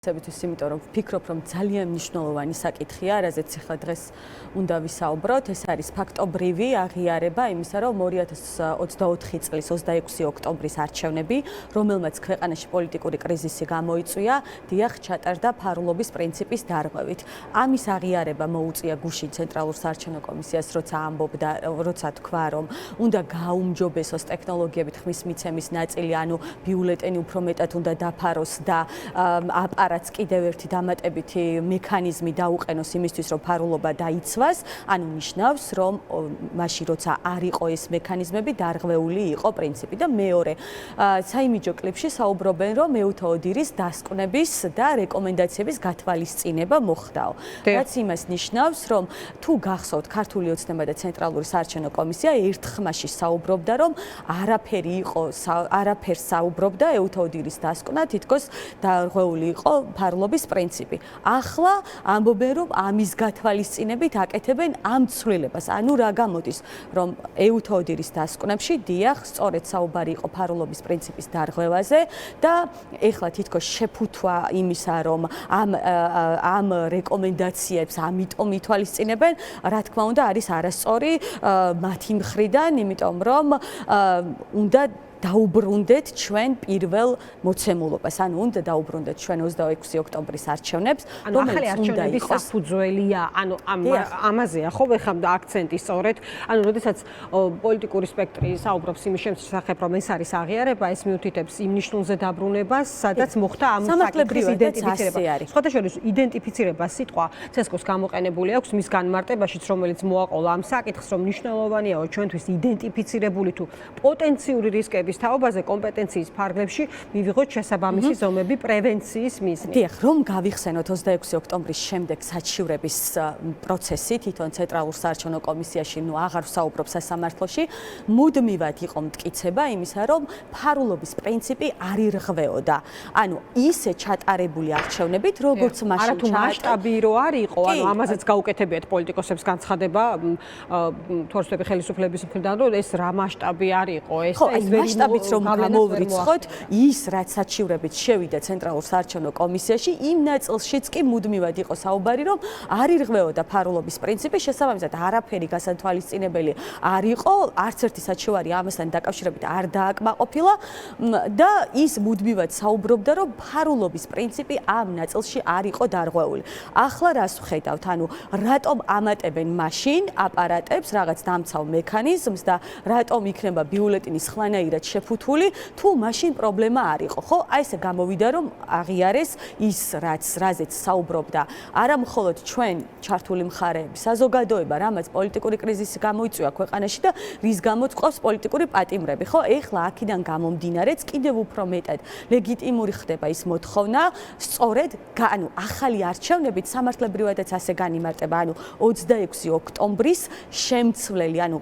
იმიტომ რომ ვფიქრობ, რომ ძალიან მნიშვნელოვანი საკითხია, რაზეც ახლა დღეს უნდა ვისაუბროთ, ეს არის ფაქტობრივი აღიარება იმისა, რომ 2024 წლის 26 ოქტომბრის არჩევნები, რომელმაც ქვეყანაში პოლიტიკური კრიზისი გამოიწვია, დიახ, ჩატარდა ფარულობის პრინციპის დარღვევით. ამის აღიარება მოუწია გუშინ ცენტრალურ საარჩევნო კომისიას, როცა თქვა, რომ უნდა გაუმჯობესოს ტექნოლოგიებით ხმის მიცემის ნაწილი, ანუ ბიულეტენი უფრო მეტად უნდა დაფაროს და რაც კიდევ ერთი დამატებითი მექანიზმი დაუყენოს იმისთვის, რომ ფარულობა დაიცვას, ანუ ნიშნავს, რომ მაშინ როცა არ იყო ეს მექანიზმები, დარღვეული იყო პრინციპი და მეორე, საიმიჯო კლიპში საუბრობენ, რომ მეუთა ოდირის დასკვნების და რეკომენდაციების გათვალისწინება მოხდაო. რაც იმას ნიშნავს, რომ თუ გახსოვთ ქართული ოცნება და ცენტრალური საარჩევნო კომისია ერთ ხმაში საუბრობდა, რომ არაფერს საუბრობდა ეუთა ოდირის დასკვნა, თითქოს დარღვეული იყო ფარულობის პრინციპი. ახლა ამბობენ, რომ ამის გათვალისწინებით აკეთებენ ამ ცვლილებას. ანუ რა გამოდის, რომ ეუთა ოდირის დასკვნებში დიახ, სწორედ საუბარი იყო ფარულობის პრინციპის დარღვევაზე და ეხლა თითქოს შეფუთვა იმისა, რომ ამ რეკომენდაციებს ამიტომ ითვალისწინებენ, რა თქმა უნდა, არის არასწორი მათი მხრიდან, იმიტომ რომ უნდა დაუბრუნდეთ ჩვენ პირველ მოცემულობას, ანუ უნდა დაუბრუნდეთ ჩვენ 26 ოქტომბრის არჩევნებს, ახალი არჩევნები საფუძველია, ანუ ამაზეა ხო ხომ აქცენტი სწორედ, ანუ როდესაც პოლიტიკური სპექტრი საუბრობს იმის შესახებ, რომ ეს არის აღიარება, ეს მიუთითებს იმ ნიშნულზე დაბრუნებას, სადაც მოხდა ამ საკითხის იდენტიფიცირება. სხვათა შორის იდენტიფიცირება სიტყვა ცესკოს გამოყენებული აქვს მის განმარტებაშიც, რომელიც მოაყოლა ამ საკითხს, რომ მნიშვნელოვანიაო ჩვენთვის იდენტიფიცირებული თუ პოტენციური რისკები თაობაზე კომპეტენციის ფარგლებში მივიღოთ შესაბამისი ზომები პრევენციის მიზნით. დიახ, რომ გავიხსენოთ 26 ოქტომბრის შემდეგ საჩივრების პროცესი თვითონ ცენტრალურ საარჩევნო კომისიაში, აღარ ვსაუბრობ სასამართლოში, მუდმივად იყო მტკიცება იმისა, რომ ფარულობის პრინციპი არ ირღვეოდა. ანუ ისე ჩატარებული არჩევნებით, როგორც მაშინ არა თუ მასშტაბი რო არ იყო, ანუ ამაზეც გაუკეთებიათ პოლიტიკოსებს განცხადება თორსტები ხელისუფლების მხრიდან, რომ ეს რა მასშტაბი არ იყო, ეს მასშტაბიც რომ გამოვრიცხოთ, ის რაც საჩივრებით შევიდა ცენტრალურ საარჩევნო კომისიაში, იმ ნაწილშიც კი მუდმივად იყო საუბარი, რომ არ ირღვეოდა ფარულობის პრინციპი, შესაბამისად არაფერი გასათვალისწინებელი არ იყო, არც ერთი საჩივარი ამასთან დაკავშირებით არ დააკმაყოფილა და ის მუდმივად საუბრობდა, რომ ფარულობის პრინციპი ამ ნაწილში არ იყო დარღვეული. ახლა რას ვხედავთ? ანუ რატომ ამატებენ მაშინ აპარატებს რაღაც დამცავ მექანიზმს და რატომ იქნება ბიულეტენის ხვანაირად შეფუთული, თუ მაშინ პრობლემა არ იყო, ხო? აი ესე გამოვიდა, რომ აღიარეს ის, რაზეც საუბრობდა, არა მხოლოდ ჩვენ ჩართული მხარეები, საზოგადოება, რამაც პოლიტიკური კრიზისი გამოიწვია ქვეყანაში და რის გამოც ყავს პოლიტიკური პატიმრები, ხო? ეხლა აქედან გამომდინარეც კიდევ უფრო მეტად ლეგიტიმური ხდება ის მოთხოვნა, სწორედ, ანუ ახალი არჩევნებით სამართლებრივადაც ასე განიმარტება, ანუ 26 ოქტომბრის შემცვლელი, ანუ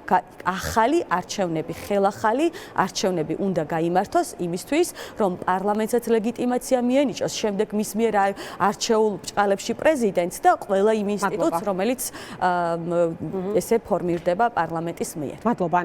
ახალი არჩევნები, ხელახალი არჩევნები უნდა გაიმართოს იმისთვის, რომ პარლამენტსაც ლეგიტიმაცია მიენიჭოს, შემდეგ მის მიერ არჩეულ ბჭყალებში პრეზიდენტს და ყველა იმ ინსტიტუტს, რომელიც ესე ფორმირდება პარლამენტის მიერ. მადლობა.